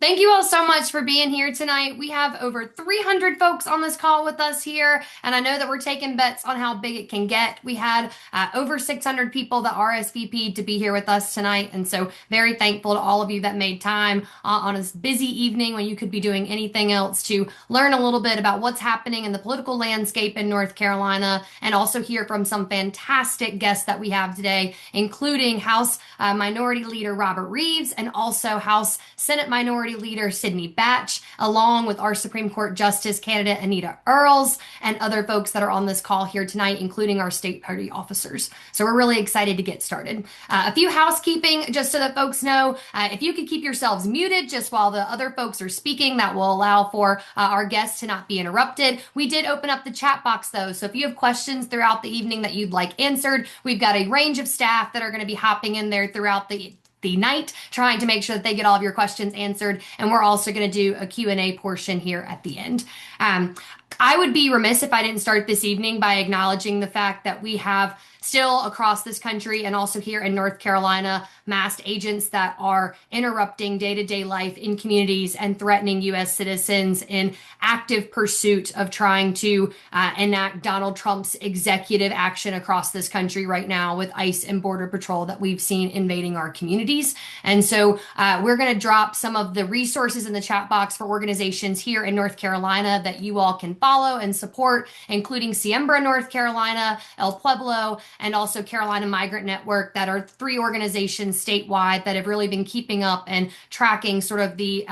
Thank you all so much for being here tonight. We have over 300 folks on this call with us here, and I know that we're taking bets on how big it can get. We had over 600 people that RSVP'd to be here with us tonight, and so very thankful to all of you that made time on this busy evening when you could be doing anything else to learn a little bit about what's happening in the political landscape in North Carolina, and also hear from some fantastic guests that we have today, including House Minority Leader Robert Reives and also House Senate Minority Leader Sidney Batch, along with our Supreme Court Justice candidate Anita Earls, and other folks that are on this call here tonight, including our state party officers. So we're really excited to get started. A few housekeeping, just so that folks know, if you could keep yourselves muted just while the other folks are speaking, that will allow for our guests to not be interrupted. We did open up the chat box though, so if you have questions throughout the evening that you'd like answered, we've got a range of staff that are going to be hopping in there throughout the night, trying to make sure that they get all of your questions answered. And we're also going to do a Q&A portion here at the end. I would be remiss if I didn't start this evening by acknowledging the fact that we have still across this country and also here in North Carolina, masked agents that are interrupting day-to-day life in communities and threatening U.S. citizens in active pursuit of trying to enact Donald Trump's executive action across this country right now with ICE and Border Patrol that we've seen invading our communities. And so we're going to drop some of the resources in the chat box for organizations here in North Carolina that you all can follow and support, including Siembra North Carolina, El Pueblo, and also Carolina Migrant Network, that are three organizations statewide that have really been keeping up and tracking sort of the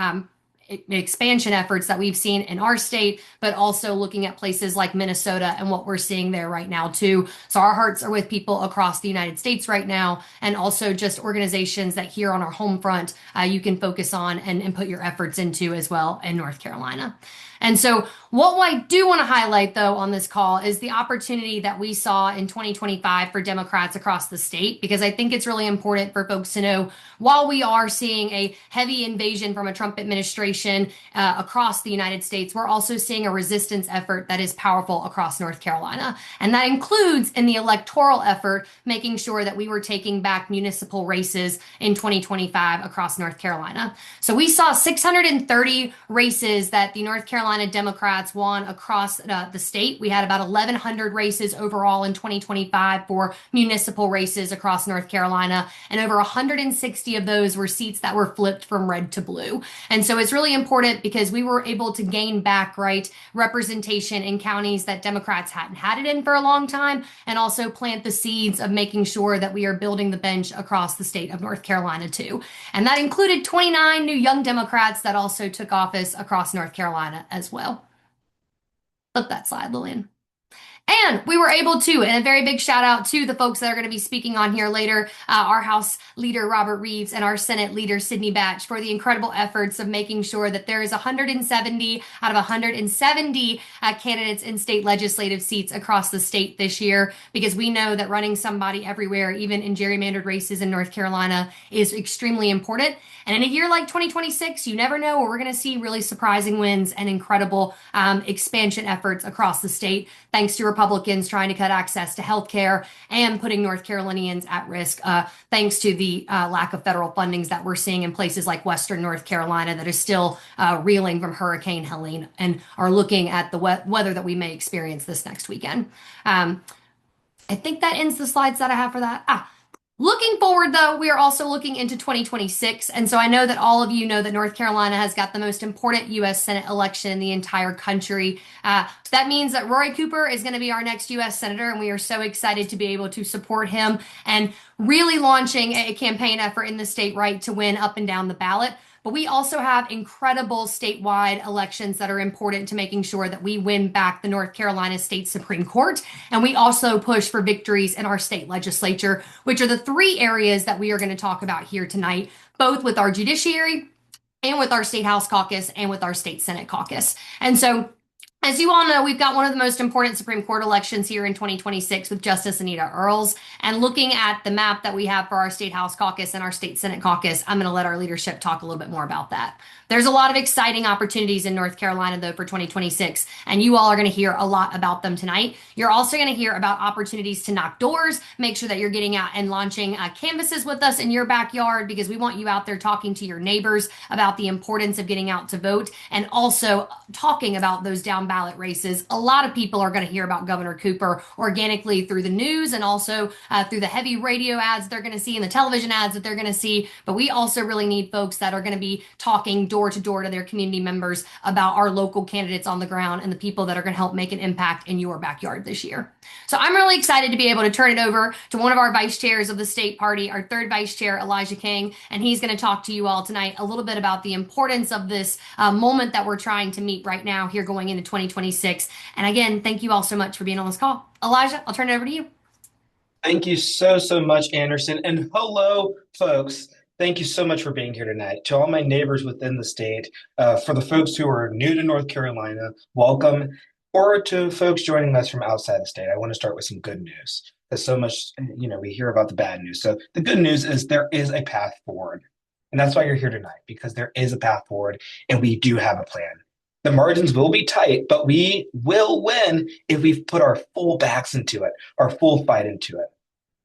expansion efforts that we've seen in our state, but also looking at places like Minnesota and what we're seeing there right now too. So our hearts are with people across the United States right now, and also just organizations that here on our home front you can focus on and put your efforts into as well in North Carolina. And so what I do want to highlight, though, on this call is the opportunity that we saw in 2025 for Democrats across the state, because I think it's really important for folks to know, while we are seeing a heavy invasion from a Trump administration across the United States, we're also seeing a resistance effort that is powerful across North Carolina. And that includes in the electoral effort, making sure that we were taking back municipal races in 2025 across North Carolina. So we saw 630 races that the North Carolina Democrats won across the state. We had about 1,100 races overall in 2025 for municipal races across North Carolina, and over 160 of those were seats that were flipped from red to blue. And so it's really important because we were able to gain back, representation in counties that Democrats hadn't had it in for a long time, and also plant the seeds of making sure that we are building the bench across the state of North Carolina too. And that included 29 new young Democrats that also took office across North Carolina as well. Flip that slide, Lillian. And we were able to, and a very big shout out to the folks that are going to be speaking on here later, our House Leader Robert Reives and our Senate Leader Sidney Batch, for the incredible efforts of making sure that there is 170 out of 170 candidates in state legislative seats across the state this year, because we know that running somebody everywhere, even in gerrymandered races in North Carolina, is extremely important. And in a year like 2026, you never know where we're going to see really surprising wins and incredible expansion efforts across the state, thanks to Republicans trying to cut access to health care and putting North Carolinians at risk, thanks to the lack of federal fundings that we're seeing in places like Western North Carolina that is still reeling from Hurricane Helene and are looking at the weather that we may experience this next weekend. I think that ends the slides that I have for that. Looking forward, though, we are also looking into 2026. And so I know that all of you know that North Carolina has got the most important U.S. Senate election in the entire country. That means that Roy Cooper is going to be our next U.S. Senator, and we are so excited to be able to support him and really launching a campaign effort in the state to win up and down the ballot. But we also have incredible statewide elections that are important to making sure that we win back the North Carolina State Supreme Court. And we also push for victories in our state legislature, which are the three areas that we are going to talk about here tonight, both with our judiciary and with our state house caucus and with our state senate caucus. And so As you all know, we've got one of the most important Supreme Court elections here in 2026 with Justice Anita Earls. And looking at the map that we have for our State House caucus and our State Senate caucus, I'm going to let our leadership talk a little bit more about that. There's a lot of exciting opportunities in North Carolina, though, for 2026, and you all are going to hear a lot about them tonight. You're also going to hear about opportunities to knock doors, make sure that you're getting out and launching canvases with us in your backyard because we want you out there talking to your neighbors about the importance of getting out to vote and also talking about those down ballot races. A lot of people are going to hear about Governor Cooper organically through the news and also through the heavy radio ads they're going to see and the television ads that they're going to see. But we also really need folks that are going to be talking door to door to their community members about our local candidates on the ground and the people that are going to help make an impact in your backyard this year. So I'm really excited to be able to turn it over to one of our vice chairs of the state party, our third vice chair, Elijah King, and he's going to talk to you all tonight a little bit about the importance of this moment that we're trying to meet right now here going into 2026. And again, thank you all so much for being on this call. Elijah, I'll turn it over to you. Thank you so much, Anderson. And hello, folks. Thank you so much for being here tonight. To all my neighbors within the state, for the folks who are new to North Carolina, welcome. Or to folks joining us from outside the state, I want to start with some good news. There's so much, we hear about the bad news. So the good news is there is a path forward. And that's why you're here tonight, because there is a path forward and we do have a plan. The margins will be tight, but we will win if we've put our full backs into it, our full fight into it.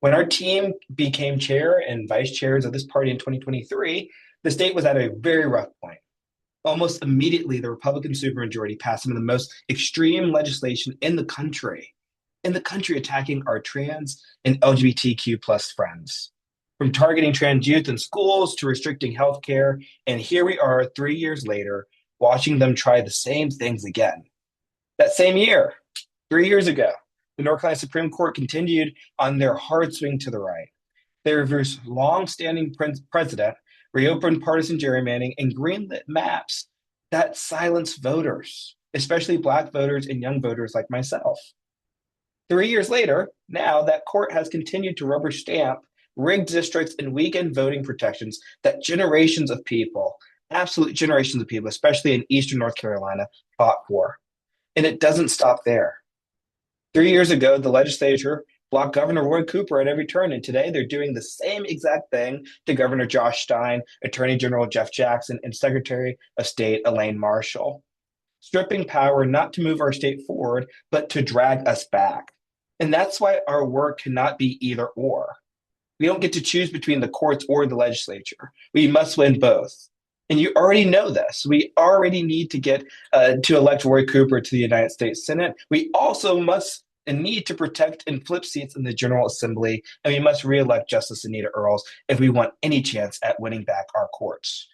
When our team became chair and vice chairs of this party in 2023, the state was at a very rough point. Almost immediately, the Republican supermajority passed some of the most extreme legislation in the country attacking our trans and LGBTQ plus friends. From targeting trans youth in schools to restricting health care, and here we are 3 years later, watching them try the same things again. That same year, 3 years ago, the North Carolina Supreme Court continued on their hard swing to the right. They reversed long-standing precedent, reopened partisan gerrymandering, and greenlit maps that silenced voters, especially Black voters and young voters like myself. 3 years later, now that court has continued to rubber stamp rigged districts and weaken voting protections that generations of people, absolute generations of people, especially in Eastern North Carolina, fought for. And it doesn't stop there. 3 years ago, the legislature blocked Governor Roy Cooper at every turn, and today they're doing the same exact thing to Governor Josh Stein, Attorney General Jeff Jackson, and Secretary of State Elaine Marshall, stripping power not to move our state forward, but to drag us back. And that's why our work cannot be either or. We don't get to choose between the courts or the legislature. We must win both. And you already know this. We already need to get to elect Roy Cooper to the United States Senate. We also must and need to protect and flip seats in the General Assembly, and we must reelect Justice Anita Earls if we want any chance at winning back our courts.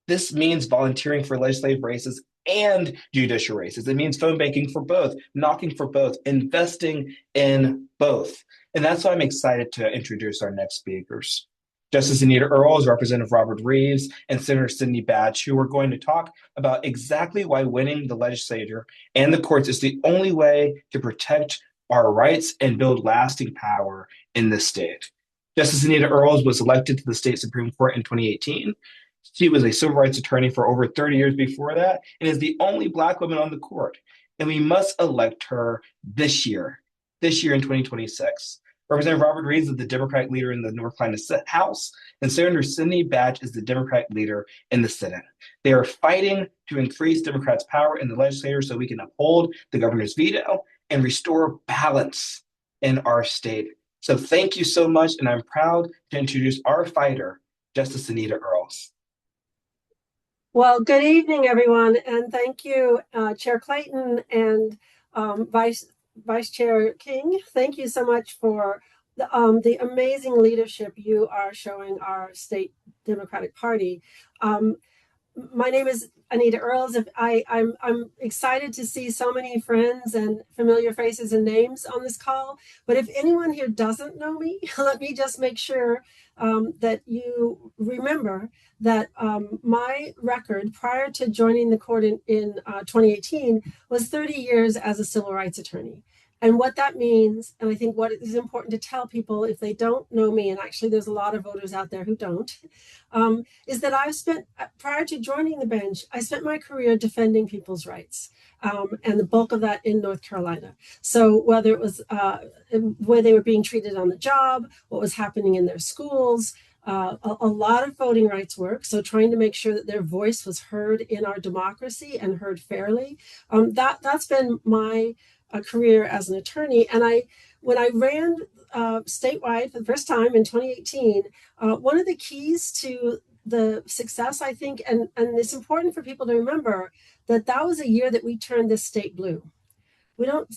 This means volunteering for legislative races and judicial races. It means phone banking for both, knocking for both, investing in both. And that's why I'm excited to introduce our next speakers. Justice Anita Earls, Representative Robert Reives, and Senator Sidney Batch, who are going to talk about exactly why winning the legislature and the courts is the only way to protect our rights and build lasting power in this state. Justice Anita Earls was elected to the state Supreme Court in 2018. She was a civil rights attorney for over 30 years before that and is the only Black woman on the court. And we must elect her this year in 2026. Representative Robert Reives is the Democratic leader in the North Carolina House, and Senator Sidney Batch is the Democratic leader in the Senate. They are fighting to increase Democrats' power in the legislature so we can uphold the governor's veto and restore balance in our state. So thank you so much, and I'm proud to introduce our fighter, Justice Anita Earls. Well, good evening, everyone, and thank you, Chair Clayton and Vice Chair King. Thank you so much for the amazing leadership you are showing our state Democratic Party. My name is Anita Earls. I'm excited to see so many friends and familiar faces and names on this call. But if anyone here doesn't know me, let me just make sure that you remember that my record prior to joining the court in 2018 was 30 years as a civil rights attorney. And what that means, and I think what is important to tell people if they don't know me, and actually there's a lot of voters out there who don't, is that I've spent, prior to joining the bench, I spent my career defending people's rights, and the bulk of that in North Carolina. So whether it was where they were being treated on the job, what was happening in their schools, a lot of voting rights work. So trying to make sure that their voice was heard in our democracy and heard fairly. That's been my career as an attorney. And when I ran statewide for the first time in 2018, one of the keys to the success, I think, and it's important for people to remember that that was a year that we turned this state blue. We don't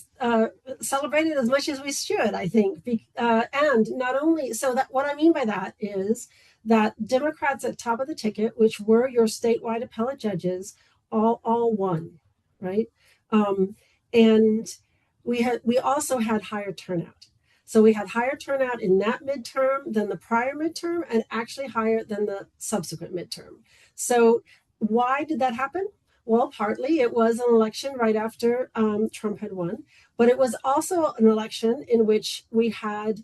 celebrate it as much as we should, I think. And not only, so that what I mean by that is that Democrats at top of the ticket, which were your statewide appellate judges, all won, right? And we also had higher turnout. So we had higher turnout in that midterm than the prior midterm, and actually higher than the subsequent midterm. So why did that happen? Well, partly it was an election right after Trump had won, but it was also an election in which we had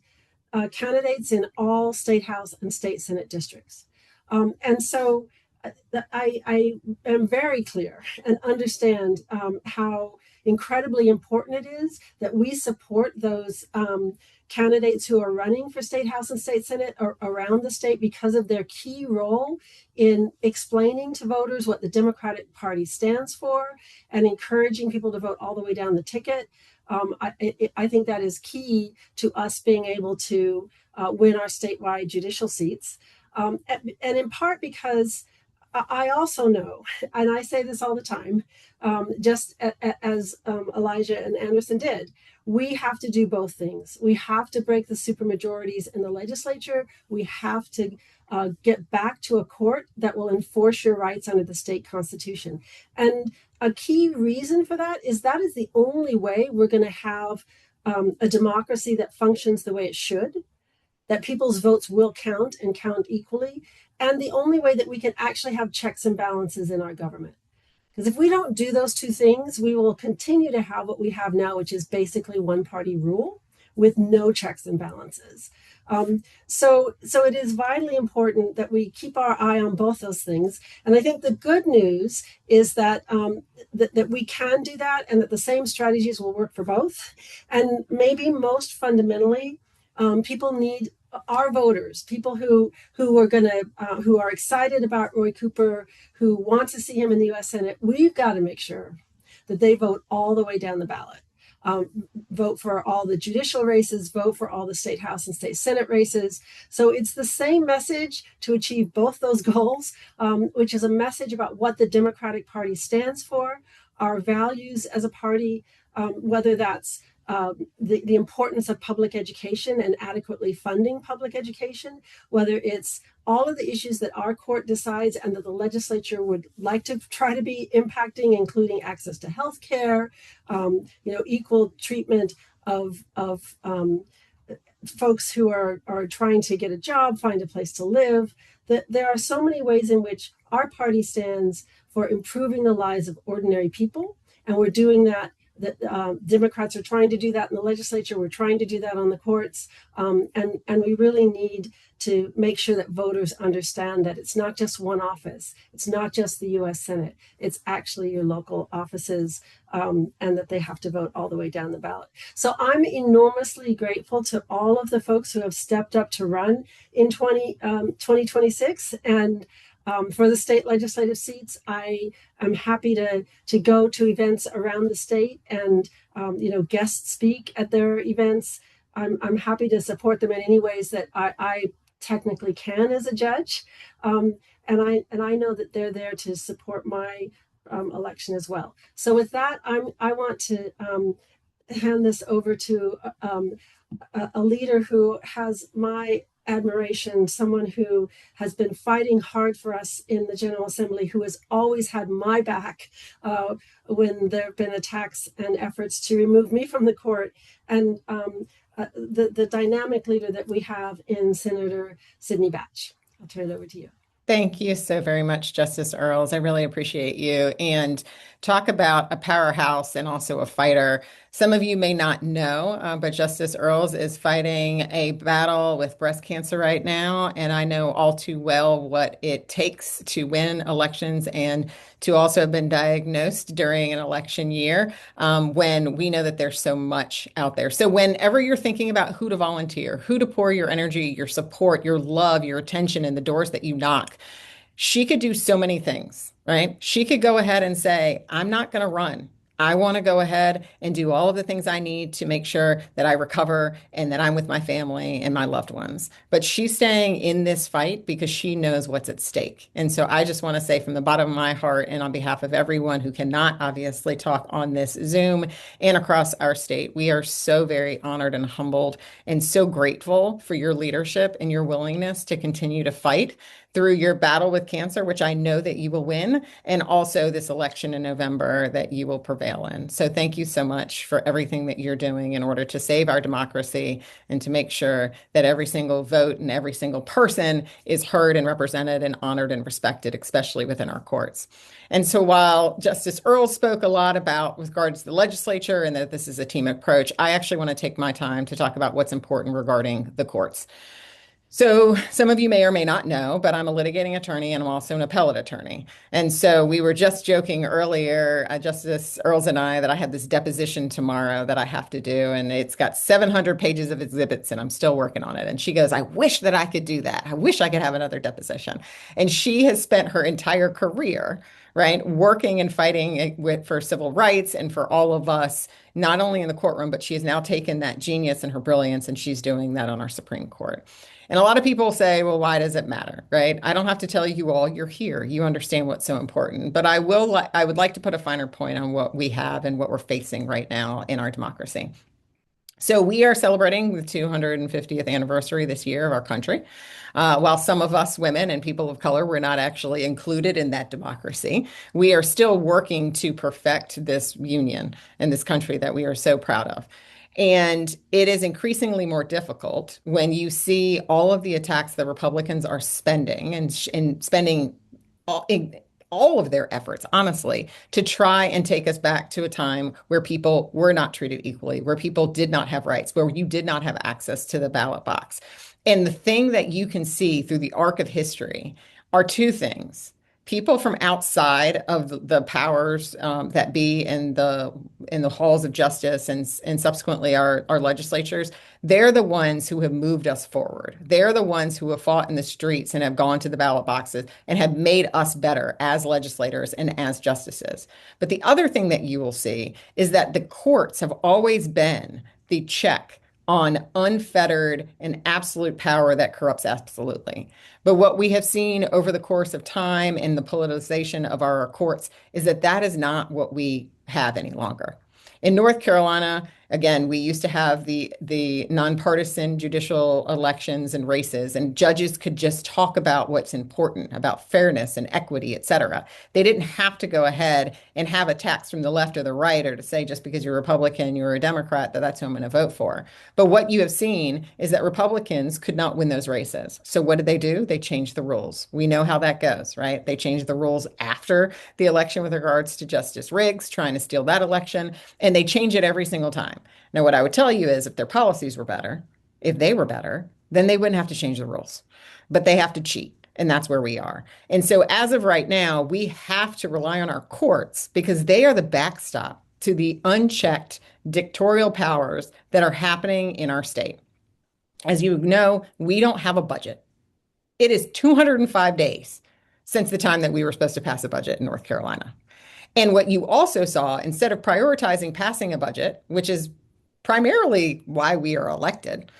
candidates in all state house and state senate districts. And so I am very clear and understand how incredibly important it is that we support those candidates who are running for state house and state senate around the state because of their key role in explaining to voters what the Democratic Party stands for and encouraging people to vote all the way down the ticket. I think that is key to us being able to win our statewide judicial seats. And in part because I also know, and I say this all the time, just as Elijah and Anderson did, we have to do both things. We have to break the supermajorities in the legislature. We have to get back to a court that will enforce your rights under the state constitution. And a key reason for that is the only way we're going to have a democracy that functions the way it should, that people's votes will count and count equally, and the only way that we can actually have checks and balances in our government. Because if we don't do those two things, we will continue to have what we have now, which is basically one-party rule with no checks and balances. So it is vitally important that we keep our eye on both those things. And I think the good news is that that we can do that, and that the same strategies will work for both. And maybe most fundamentally, people need our voters, people who are excited about Roy Cooper, who want to see him in the U.S. Senate. We've got to make sure that they vote all the way down the ballot. Vote for all the judicial races, vote for all the state house and state senate races. So it's the same message to achieve both those goals, which is a message about what the Democratic Party stands for, our values as a party, whether that's the importance of public education and adequately funding public education, whether it's all of the issues that our court decides and that the legislature would like to try to be impacting, including access to health care, equal treatment of folks who are trying to get a job, find a place to live. That there are so many ways in which our party stands for improving the lives of ordinary people, and we're doing that. Democrats are trying to do that in the legislature. We're trying to do that on the courts. And we really need to make sure that voters understand that it's not just one office. It's not just the U.S. Senate. It's actually your local offices, and that they have to vote all the way down the ballot. So I'm enormously grateful to all of the folks who have stepped up to run in 2026. And for the state legislative seats, I am happy to go to events around the state and guest speak at their events. I'm happy to support them in any ways that I technically can as a judge, and I know that they're there to support my election as well. So with that, I want to hand this over to a leader who has my admiration, someone who has been fighting hard for us in the General Assembly, who has always had my back when there have been attacks and efforts to remove me from the court, and the dynamic leader that we have in Senator Sidney Batch. I'll turn it over to you. Thank you so very much, Justice Earls. I really appreciate you. And talk about a powerhouse and also a fighter. Some of you may not know, but Justice Earls is fighting a battle with breast cancer right now. And I know all too well what it takes to win elections and to also have been diagnosed during an election year when we know that there's so much out there. So, whenever you're thinking about who to volunteer, who to pour your energy, your support, your love, your attention in the doors that you knock, she could do so many things, right? She could go ahead and say, I'm not going to run. I want to go ahead and do all of the things I need to make sure that I recover and that I'm with my family and my loved ones. But she's staying in this fight because she knows what's at stake. And so I just want to say from the bottom of my heart and on behalf of everyone who cannot obviously talk on this Zoom and across our state, we are so very honored and humbled and so grateful for your leadership and your willingness to continue to fight through your battle with cancer, which I know that you will win, and also this election in November that you will prevail in. So thank you so much for everything that you're doing in order to save our democracy and to make sure that every single vote and every single person is heard and represented and honored and respected, especially within our courts. And so while Justice Earl spoke a lot about with regards to the legislature and that this is a team approach, I actually want to take my time to talk about what's important regarding the courts. So some of you may or may not know, but I'm a litigating attorney and I'm also an appellate attorney. And so we were just joking earlier, Justice Earls and I, that I have this deposition tomorrow that I have to do, and it's got 700 pages of exhibits, and I'm still working on it. And she goes, I wish that I could do that. I wish I could have another deposition. And she has spent her entire career, right, working and fighting for civil rights and for all of us, not only in the courtroom, but she has now taken that genius and her brilliance, and she's doing that on our Supreme Court. And a lot of people say, well, why does it matter, right? I don't have to tell you all, you're here. You understand what's so important. But I would like to put a finer point on what we have and what we're facing right now in our democracy. So we are celebrating the 250th anniversary this year of our country. While some of us women and people of color were not actually included in that democracy, we are still working to perfect this union and this country that we are so proud of. And it is increasingly more difficult when you see all of the attacks that Republicans are spending and spending all of their efforts, honestly, to try and take us back to a time where people were not treated equally, where people did not have rights, where you did not have access to the ballot box. And the thing that you can see through the arc of history are two things. People from outside of the powers that be in the halls of justice and subsequently our legislatures, they're the ones who have moved us forward. They're the ones who have fought in the streets and have gone to the ballot boxes and have made us better as legislators and as justices. But the other thing that you will see is that the courts have always been the check on unfettered and absolute power that corrupts absolutely. But what we have seen over the course of time in the politicization of our courts is that that is not what we have any longer. In North Carolina, again, we used to have the nonpartisan judicial elections and races, and judges could just talk about what's important, about fairness and equity, et cetera. They didn't have to go ahead and have attacks from the left or the right, or to say just because you're a Republican, you're a Democrat, that's who I'm going to vote for. But what you have seen is that Republicans could not win those races. So what did they do? They changed the rules. We know how that goes, right? They changed the rules after the election with regards to Justice Riggs trying to steal that election, and they change it every single time. Now, what I would tell you is if their policies were better, if they were better, then they wouldn't have to change the rules. But they have to cheat. And that's where we are. And so as of right now, we have to rely on our courts because they are the backstop to the unchecked dictatorial powers that are happening in our state. As you know, we don't have a budget. It is 205 days since the time that we were supposed to pass a budget in North Carolina. And what you also saw, instead of prioritizing passing a budget, which is primarily why we are elected,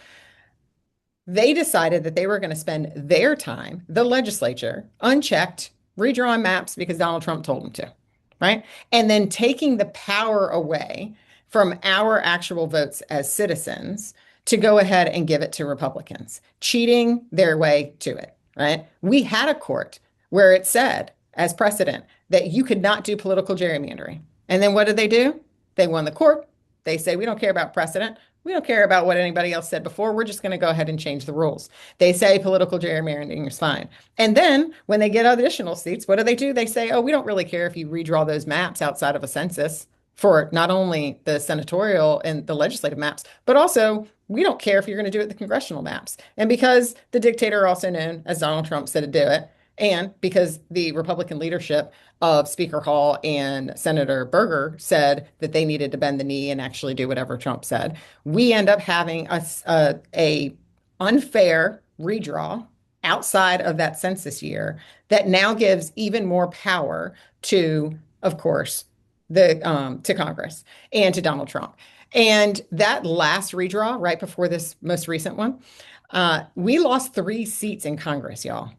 they decided that they were going to spend their time, the legislature, unchecked, redrawing maps because Donald Trump told them to, right? And then taking the power away from our actual votes as citizens to go ahead and give it to Republicans, cheating their way to it, right? We had a court where it said, as precedent, that you could not do political gerrymandering. And then what did they do? They won the court. They say, we don't care about precedent. We don't care about what anybody else said before. We're just going to go ahead and change the rules. They say political gerrymandering is fine. And then when they get additional seats, what do? They say, oh, we don't really care if you redraw those maps outside of a census for not only the senatorial and the legislative maps, but also we don't care if you're going to do it the congressional maps. And because the dictator, also known as Donald Trump, said to do it, and because the Republican leadership of Speaker Hall and Senator Berger said that they needed to bend the knee and actually do whatever Trump said, we end up having a unfair redraw outside of that census year that now gives even more power to, of course, the to Congress and to Donald Trump. And that last redraw, right before this most recent one, we lost 3 seats in Congress, y'all,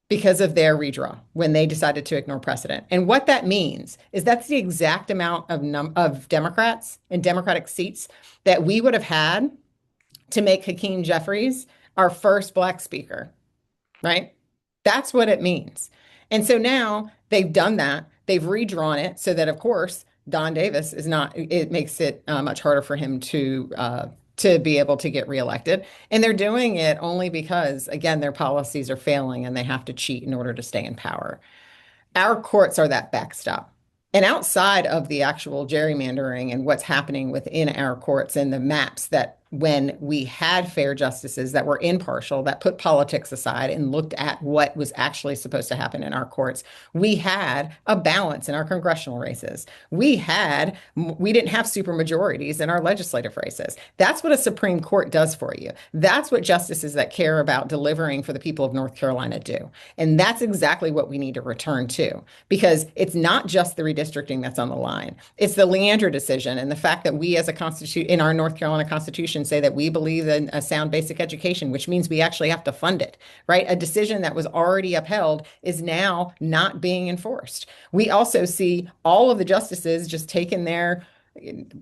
because of their redraw when they decided to ignore precedent. And what that means is that's the exact amount of Democrats and Democratic seats that we would have had to make Hakeem Jeffries our first Black speaker, right? That's what it means. And so now they've done that. They've redrawn it so that, of course, Don Davis is not, it makes it much harder for him to be able to get reelected. And they're doing it only because, again, their policies are failing and they have to cheat in order to stay in power. Our courts are that backstop. And outside of the actual gerrymandering and what's happening within our courts and the maps that when we had fair justices that were impartial, that put politics aside and looked at what was actually supposed to happen in our courts, we had a balance in our congressional races. We didn't have supermajorities in our legislative races. That's what a Supreme Court does for you. That's what justices that care about delivering for the people of North Carolina do. And that's exactly what we need to return to, because it's not just the redistricting that's on the line. It's the Leander decision and the fact that we as a constitution in our North Carolina Constitution say that we believe in a sound basic education, which means we actually have to fund it, right? A decision that was already upheld is now not being enforced. We also see all of the justices just taking their,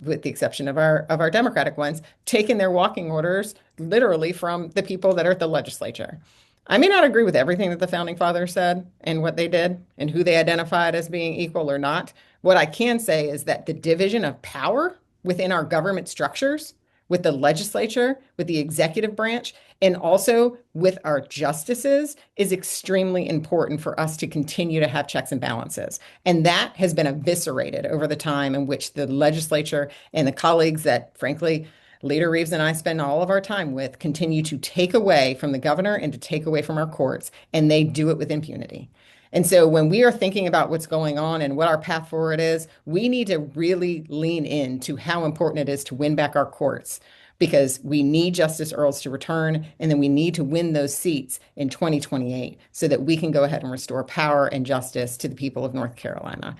with the exception of our Democratic ones, taking their walking orders literally from the people that are at the legislature. I may not agree with everything that the founding fathers said and what they did and who they identified as being equal or not. What I can say is that the division of power within our government structures, with the legislature, with the executive branch, and also with our justices is extremely important for us to continue to have checks and balances. And that has been eviscerated over the time in which the legislature and the colleagues that, frankly, Leader Reives and I spend all of our time with continue to take away from the governor and to take away from our courts, and they do it with impunity. And so when we are thinking about what's going on and what our path forward is, we need to really lean into how important it is to win back our courts, because we need Justice Earls to return, and then we need to win those seats in 2028 so that we can go ahead and restore power and justice to the people of North Carolina.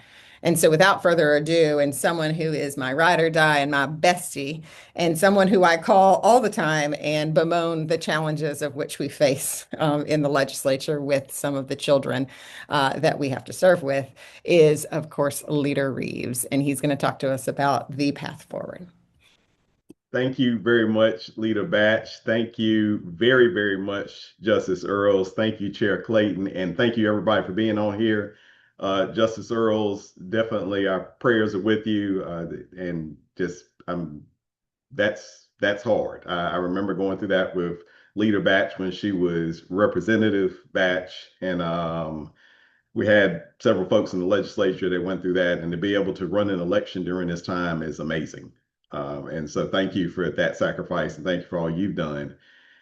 And so without further ado, and someone who is my ride or die and my bestie, and someone who I call all the time and bemoan the challenges of which we face in the legislature with some of the children that we have to serve with, is, of course, Leader Reives. And he's going to talk to us about the path forward. Thank you very much, Leader Batch. Thank you very, very much, Justice Earls. Thank you, Chair Clayton. And thank you, everybody, for being on here. Justice Earls, definitely our prayers are with you. And just, that's hard. I remember going through that with Leader Batch when she was Representative Batch. And we had several folks in the legislature that went through that. And to be able to run an election during this time is amazing. And so thank you for that sacrifice, and thank you for all you've done.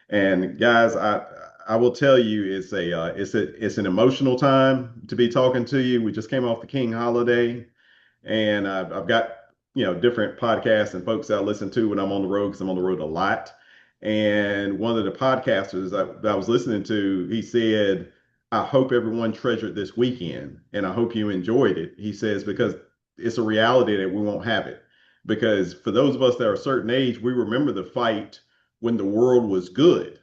And guys, I will tell you, it's an emotional time to be talking to you. We just came off the King holiday, and I've got different podcasts and folks that I listen to when I'm on the road, because I'm on the road a lot. And one of the podcasters that I was listening to, he said, "I hope everyone treasured this weekend, and I hope you enjoyed it." He says, because it's a reality that we won't have it. Because for those of us that are a certain age, we remember the fight when the world was good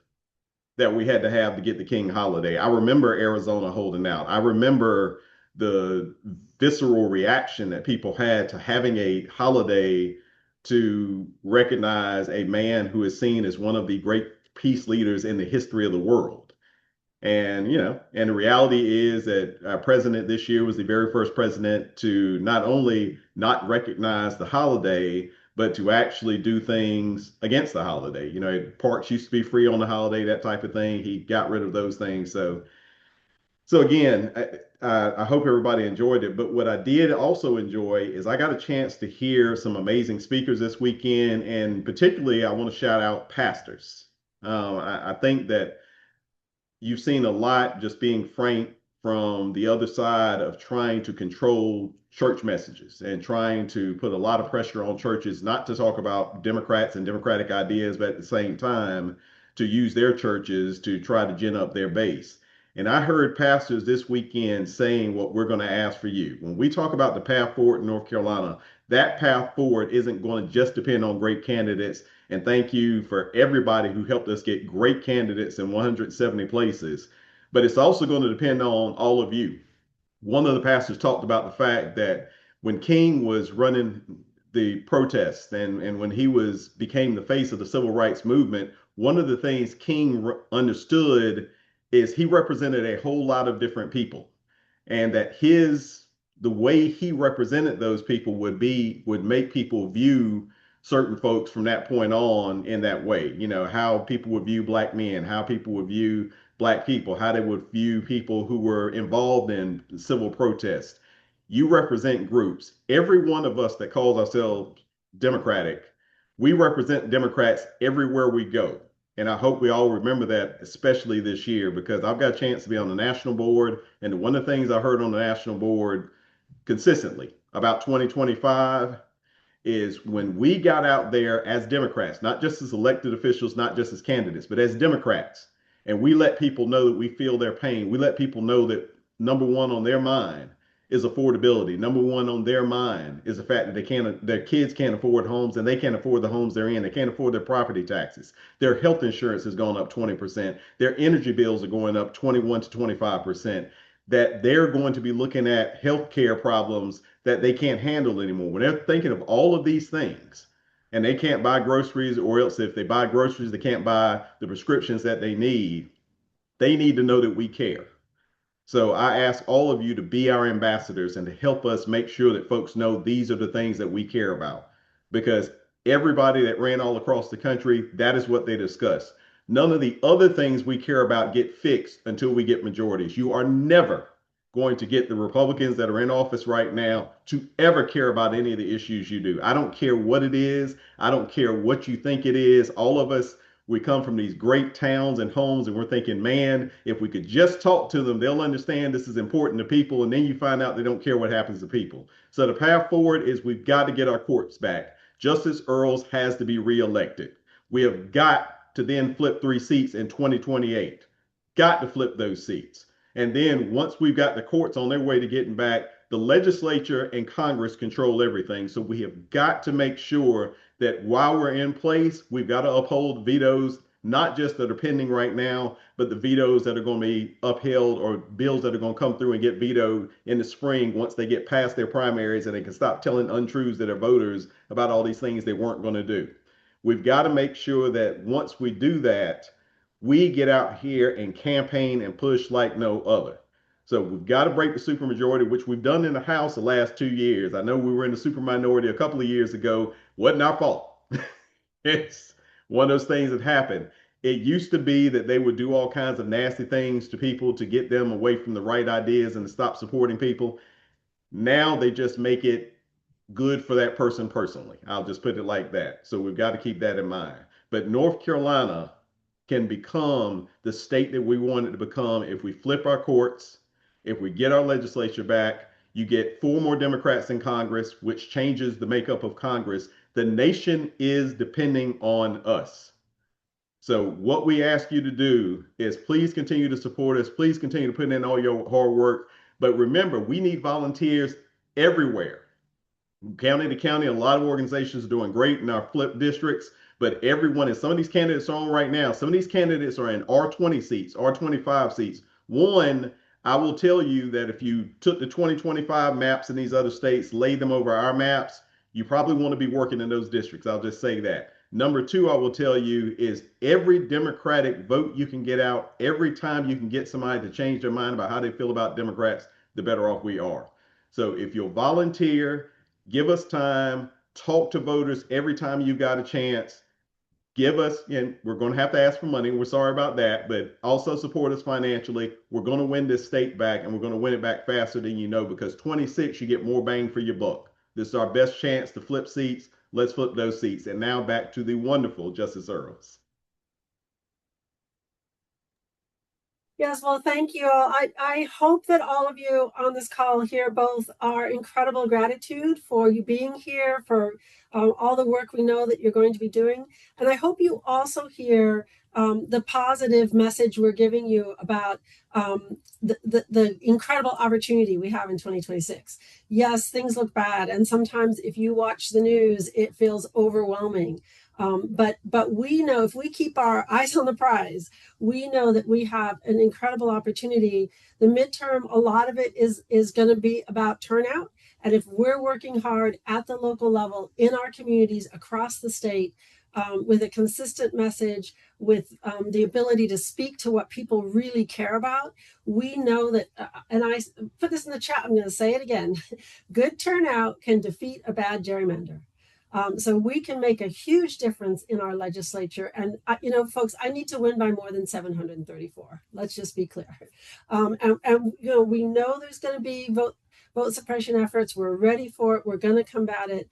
that we had to have to get the King holiday. I remember Arizona holding out. I remember the visceral reaction that people had to having a holiday to recognize a man who is seen as one of the great peace leaders in the history of the world. And, and the reality is that our president this year was the very first president to not only not recognize the holiday, but to actually do things against the holiday. You know, parks used to be free on the holiday, that type of thing. He got rid of those things. So again, I hope everybody enjoyed it. But what I did also enjoy is I got a chance to hear some amazing speakers this weekend, and particularly I want to shout out pastors. I think that you've seen a lot, just being frank, from the other side of trying to control church messages and trying to put a lot of pressure on churches not to talk about Democrats and Democratic ideas, but at the same time to use their churches to try to gin up their base. And I heard pastors this weekend saying what we're going to ask for you. When we talk about the path forward in North Carolina, that path forward isn't going to just depend on great candidates. And thank you for everybody who helped us get great candidates in 170 places. But it's also going to depend on all of you. One of the pastors talked about the fact that when King was running the protests and when he became the face of the civil rights movement, one of the things King understood is he represented a whole lot of different people, and that the way he represented those people would make people view certain folks from that point on in that way. You know, how people would view black men, how people would view black people, how they would view people who were involved in civil protests. You represent groups. Every one of us that calls ourselves Democratic, we represent Democrats everywhere we go. And I hope we all remember that, especially this year, because I've got a chance to be on the national board. And one of the things I heard on the national board consistently about 2025 is when we got out there as Democrats, not just as elected officials, not just as candidates, but as Democrats, and we let people know that we feel their pain. We let people know that number one on their mind is affordability. Number one on their mind is the fact that their kids can't afford homes, and they can't afford the homes they're in. They can't afford their property taxes. Their health insurance has gone up 20%. Their energy bills are going up 21 to 25%. That they're going to be looking at healthcare problems that they can't handle anymore. When they're thinking of all of these things and they can't buy groceries, or else if they buy groceries, they can't buy the prescriptions that they need to know that we care. So I ask all of you to be our ambassadors and to help us make sure that folks know these are the things that we care about. Because everybody that ran all across the country, that is what they discuss. None of the other things we care about get fixed until we get majorities. You are never going to get the Republicans that are in office right now to ever care about any of the issues you do. I don't care what it is. I don't care what you think it is. All of us, we come from these great towns and homes, and we're thinking, man, if we could just talk to them, they'll understand this is important to people. And then you find out they don't care what happens to people. So the path forward is we've got to get our courts back. Justice Earls has to be reelected. We have got to then flip 3 seats in 2028. Got to flip those seats. And then once we've got the courts on their way to getting back, the legislature and Congress control everything. So we have got to make sure that while we're in place, we've got to uphold vetoes, not just that are pending right now, but the vetoes that are going to be upheld, or bills that are going to come through and get vetoed in the spring once they get past their primaries and they can stop telling untruths to their voters about all these things they weren't going to do. We've got to make sure that once we do that, we get out here and campaign and push like no other. So we've got to break the supermajority, which we've done in the House the last 2 years. I know we were in the superminority a couple of years ago. Wasn't our fault. It's one of those things that happened. It used to be that they would do all kinds of nasty things to people to get them away from the right ideas and to stop supporting people. Now they just make it good for that person personally. I'll just put it like that. So we've got to keep that in mind. But North Carolina can become the state that we want it to become if we flip our courts, if we get our legislature back. You get 4 more Democrats in Congress, which changes the makeup of Congress. The nation is depending on us. So what we ask you to do is please continue to support us. Please continue to put in all your hard work. But remember, we need volunteers everywhere. County to county, a lot of organizations are doing great in our flip districts, but everyone, and some of these candidates are on right now, some of these candidates are in R20 seats, R25 seats. One, I will tell you that if you took the 2025 maps in these other states, laid them over our maps, you probably want to be working in those districts. I'll just say that. Number 2, I will tell you is every Democratic vote you can get out, every time you can get somebody to change their mind about how they feel about Democrats, the better off we are. So if you'll volunteer, give us time, talk to voters every time you got a chance. Give us, and we're going to have to ask for money. We're sorry about that, but also support us financially. We're going to win this state back, and we're going to win it back faster than you know, because 26, you get more bang for your buck. This is our best chance to flip seats. Let's flip those seats. And now back to the wonderful Justice Earls. Yes, well, thank you all. I hope that all of you on this call hear both our incredible gratitude for you being here, for all the work we know that you're going to be doing. And I hope you also hear the positive message we're giving you about the incredible opportunity we have in 2026. Yes, things look bad. And sometimes if you watch the news, it feels overwhelming. But we know if we keep our eyes on the prize, we know that we have an incredible opportunity. The midterm, a lot of it is going to be about turnout. And if we're working hard at the local level in our communities across the state, with a consistent message, with the ability to speak to what people really care about, we know that, and I put this in the chat, I'm going to say it again, good turnout can defeat a bad gerrymander. So we can make a huge difference in our legislature. And, folks, I need to win by more than 734. Let's just be clear. We know there's going to be vote suppression efforts. We're ready for it. We're going to combat it.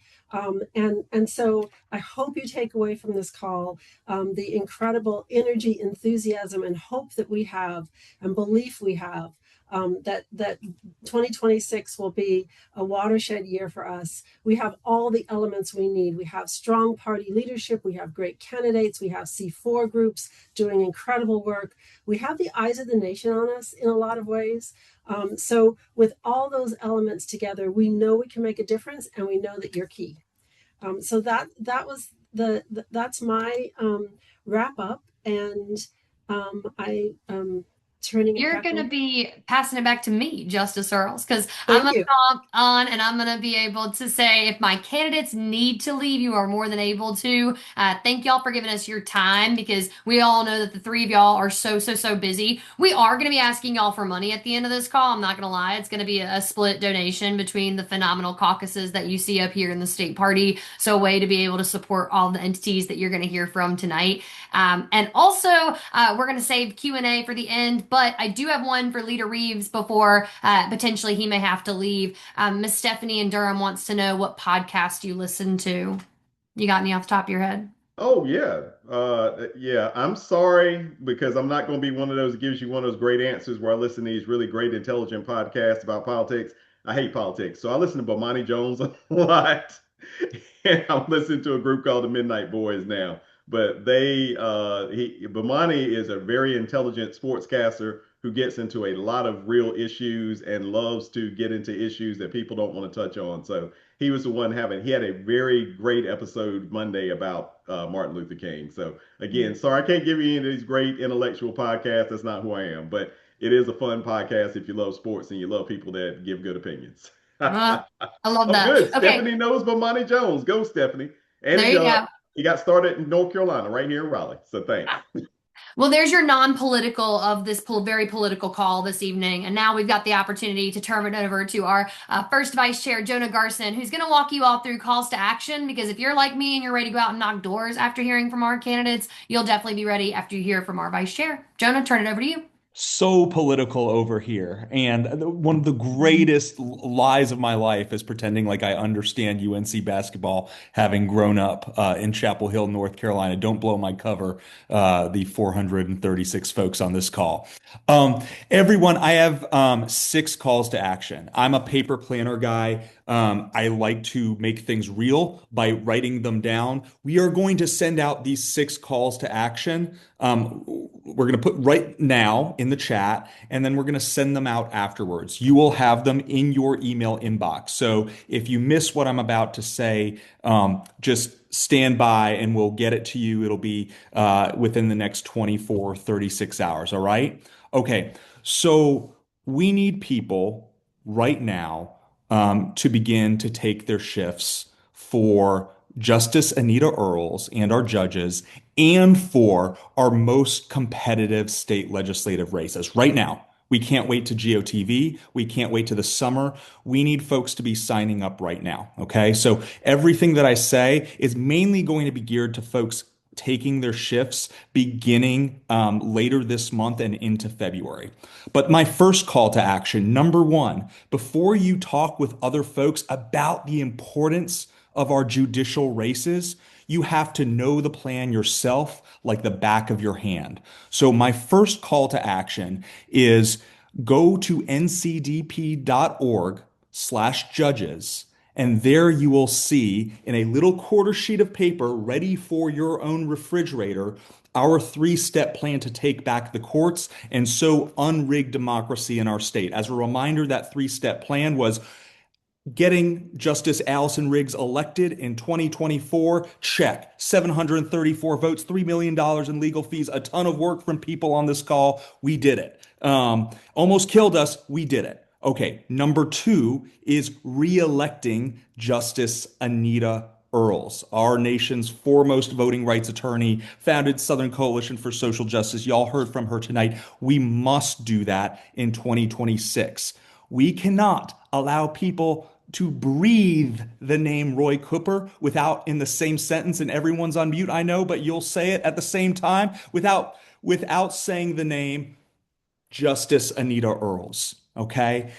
And so I hope you take away from this call the incredible energy, enthusiasm, and hope that we have and belief we have that 2026 will be a watershed year for us. We have all the elements we need. We have strong party leadership. We have great candidates. We have C4 groups doing incredible work. We have the eyes of the nation on us in a lot of ways. So with all those elements together, we know we can make a difference, and we know that you're key. So that was that's my wrap up, and turning it You're back going to over. be passing it back to me, Justice Earls, because I'm Thank going to you. talk on and I'm going to be able to say if my candidates need to leave, you are more than able to. Thank y'all for giving us your time, because we all know that the three of y'all are so busy. We are going to be asking y'all for money at the end of this call. I'm not going to lie. It's going to be a split donation between the phenomenal caucuses that you see up here in the state party. So a way to be able to support all the entities that you're going to hear from tonight. And also, we're going to save Q&A for the end, but I do have one for Leader Reives before potentially he may have to leave. Miss Stephanie in Durham wants to know what podcast you listen to. You got any off the top of your head? Oh yeah. Yeah. I'm sorry, because I'm not going to be one of those that gives you one of those great answers where I listen to these really great, intelligent podcasts about politics. I hate politics. So I listen to Bomani Jones a lot. And I'm listening to a group called the Midnight Boys now. But Bomani is a very intelligent sportscaster who gets into a lot of real issues and loves to get into issues that people don't want to touch on. So he was the one he had a very great episode Monday about Martin Luther King. So again, sorry, I can't give you any of these great intellectual podcasts. That's not who I am, but it is a fun podcast if you love sports and you love people that give good opinions. Uh, I love Oh, that. good. Okay, Stephanie knows Bomani Jones. Go, Stephanie. And there you go. he got started in North Carolina, right here in Raleigh. So thanks. Well, there's your non-political of this very political call this evening. And now we've got the opportunity to turn it over to our first vice chair, Jonah Garson, who's going to walk you all through calls to action. Because if you're like me and you're ready to go out and knock doors after hearing from our candidates, you'll definitely be ready after you hear from our vice chair. Jonah, turn it over to you. So political over here. And one of the greatest lies of my life is pretending like I understand UNC basketball, having grown up in Chapel Hill, North Carolina. Don't blow my cover, the 436 folks on this call. Everyone, I have 6 calls to action. I'm a paper planner guy. I like to make things real by writing them down. We are going to send out these 6 calls to action. We're going to put right now in the chat, and then we're going to send them out afterwards. You will have them in your email inbox. So if you miss what I'm about to say, just stand by and we'll get it to you. It'll be within the next 24, 36 hours. All right. Okay. So we need people right now to begin to take their shifts for Justice Anita Earls and our judges, and for our most competitive state legislative races right now. We can't wait to GOTV. We can't wait to the summer. We need folks to be signing up right now. Okay. So everything that I say is mainly going to be geared to folks taking their shifts beginning later this month and into February. But my first call to action, number one, before you talk with other folks about the importance of our judicial races, you have to know the plan yourself like the back of your hand. So my first call to action is go to ncdp.org/judges, and there you will see in a little quarter sheet of paper ready for your own refrigerator our three-step plan to take back the courts and so unrig democracy in our state. As a reminder, that three-step plan was getting Justice Allison Riggs elected in 2024, check. 734 votes, $3 million in legal fees, a ton of work from people on this call. We did it. Almost killed us. We did it. Okay, number two is re-electing Justice Anita Earls, our nation's foremost voting rights attorney, founded Southern Coalition for Social Justice. Y'all heard from her tonight. We must do that in 2026. We cannot allow people to breathe the name Roy Cooper without in the same sentence, and everyone's on mute, I know, but you'll say it at the same time without saying the name Justice Anita Earls. Okay.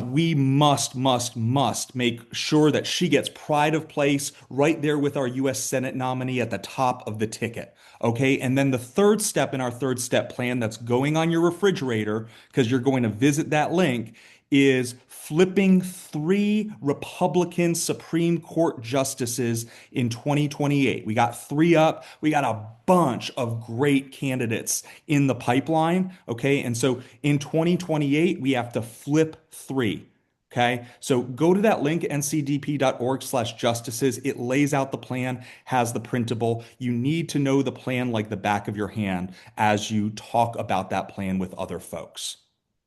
We must make sure that she gets pride of place right there with our U.S. Senate nominee at the top of the ticket. Okay. And then the third step in our third step plan that's going on your refrigerator, because you're going to visit that link, is flipping 3 Republican Supreme Court justices in 2028. We got 3 up. We got a bunch of great candidates in the pipeline. Okay. And so in 2028, we have to flip 3. Okay. So go to that link, ncdp.org/justices. It lays out the plan, has the printable. You need to know the plan like the back of your hand as you talk about that plan with other folks.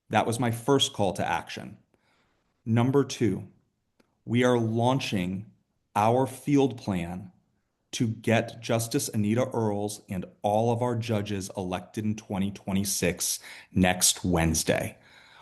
That was my first call to action. Number 2, we are launching our field plan to get Justice Anita Earls and all of our judges elected in 2026 next Wednesday.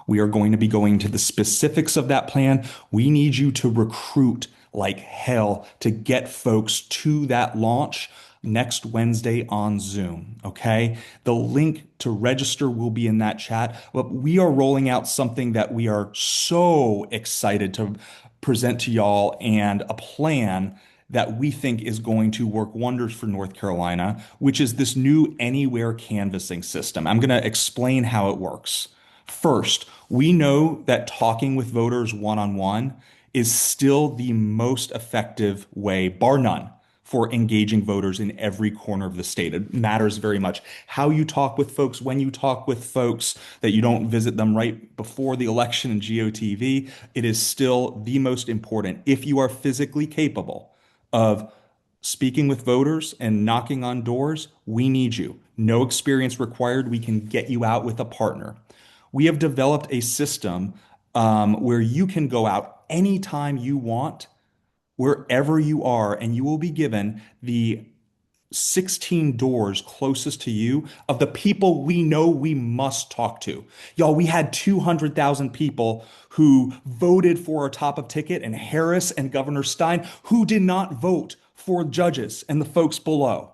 We are going to be going to the specifics of that plan. We need you to recruit like hell to get folks to that launch next Wednesday on Zoom. Okay. The link to register will be in that chat, but we are rolling out something that we are so excited to present to y'all, and a plan that we think is going to work wonders for North Carolina, which is this new anywhere canvassing system. I'm going to explain how it works. First, we know that talking with voters one-on-one is still the most effective way, bar none, for engaging voters in every corner of the state. It matters very much how you talk with folks, when you talk with folks, that you don't visit them right before the election in GOTV. It is still the most important. If you are physically capable of speaking with voters and knocking on doors, we need you. No experience required. We can get you out with a partner. We have developed a system where you can go out anytime you want, wherever you are, and you will be given the 16 doors closest to you of the people we know we must talk to. Y'all, we had 200,000 people who voted for our top of ticket and Harris and Governor Stein who did not vote for judges and the folks below.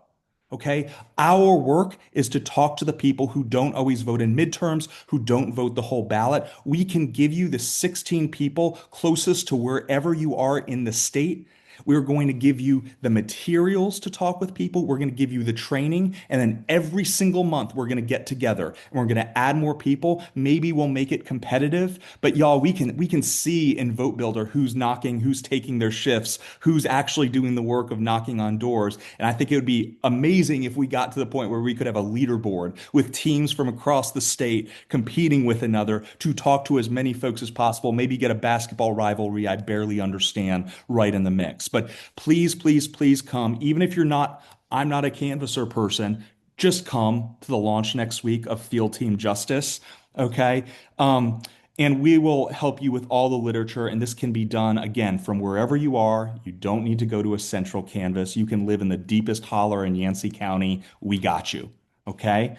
Okay. Our work is to talk to the people who don't always vote in midterms, who don't vote the whole ballot. We can give you the 16 people closest to wherever you are in the state. We're going to give you the materials to talk with people. We're going to give you the training. And then every single month, we're going to get together and we're going to add more people. Maybe we'll make it competitive. But y'all, we can see in Vote Builder who's knocking, who's taking their shifts, who's actually doing the work of knocking on doors. And I think it would be amazing if we got to the point where we could have a leaderboard with teams from across the state competing with another to talk to as many folks as possible, maybe get a basketball rivalry I barely understand right in the mix. But please, please, please come. Even if I'm not a canvasser person, just come to the launch next week of Field Team Justice. Okay. And we will help you with all the literature. And this can be done, again, from wherever you are. You don't need to go to a central canvas. You can live in the deepest holler in Yancey County. We got you. Okay.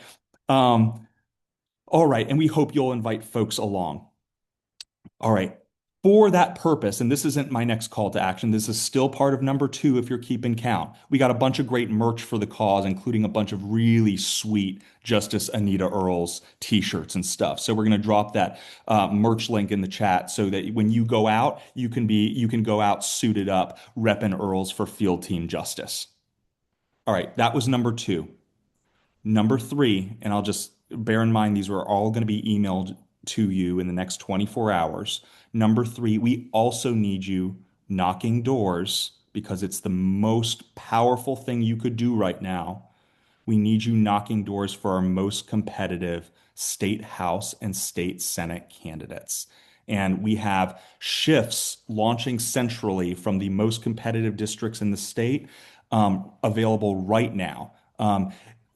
All right, and we hope you'll invite folks along. All right. For that purpose, and this isn't my next call to action, this is still part of number two if you're keeping count. We got a bunch of great merch for the cause, including a bunch of really sweet Justice Anita Earls t-shirts and stuff. So we're going to drop that merch link in the chat so that when you go out, you can go out suited up, repping Earls for Field Team Justice. All right, that was number two. Number three, and I'll just bear in mind these are all going to be emailed to you in the next 24 hours. Number three, we also need you knocking doors because it's the most powerful thing you could do right now. We need you knocking doors for our most competitive state House and state Senate candidates. And we have shifts launching centrally from the most competitive districts in the state available right now.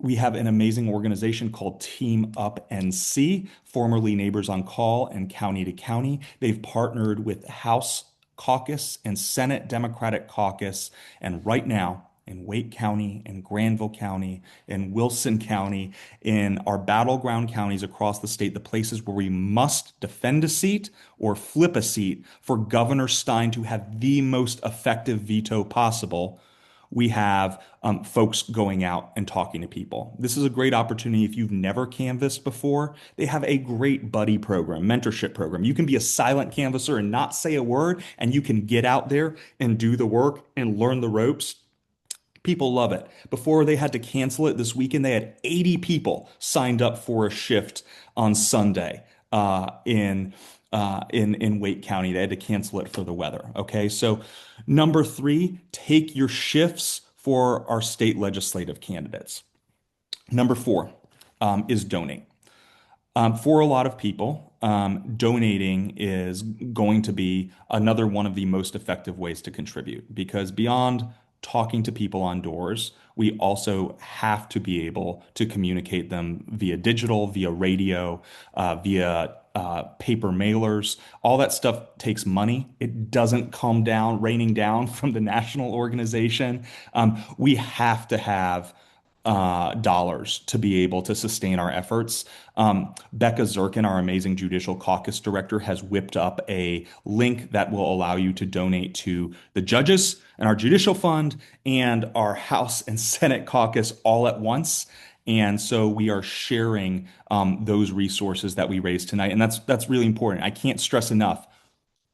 We have an amazing organization called Team Up NC, formerly Neighbors on Call and County to County. They've partnered with House Caucus and Senate Democratic Caucus. And right now, in Wake County, in Granville County, in Wilson County, in our battleground counties across the state, the places where we must defend a seat or flip a seat for Governor Stein to have the most effective veto possible, we have folks going out and talking to people. This is a great opportunity if you've never canvassed before. They have a great buddy program, mentorship program. You can be a silent canvasser and not say a word, and you can get out there and do the work and learn the ropes. People love it. Before they had to cancel it this weekend, they had 80 people signed up for a shift on Sunday in Wake County. They had to cancel it for the weather. Okay, so number three, take your shifts for our state legislative candidates. Number four is donate. For a lot of people, donating is going to be another one of the most effective ways to contribute because beyond talking to people on doors, we also have to be able to communicate them via digital, via radio, via paper mailers. All that stuff takes money. It doesn't come down, raining down from the national organization. We have to have dollars to be able to sustain our efforts. Becca Zirkin, our amazing judicial caucus director, has whipped up a link that will allow you to donate to the judges and our judicial fund and our House and Senate caucus all at once. And so we are sharing those resources that we raised tonight. And that's really important. I can't stress enough.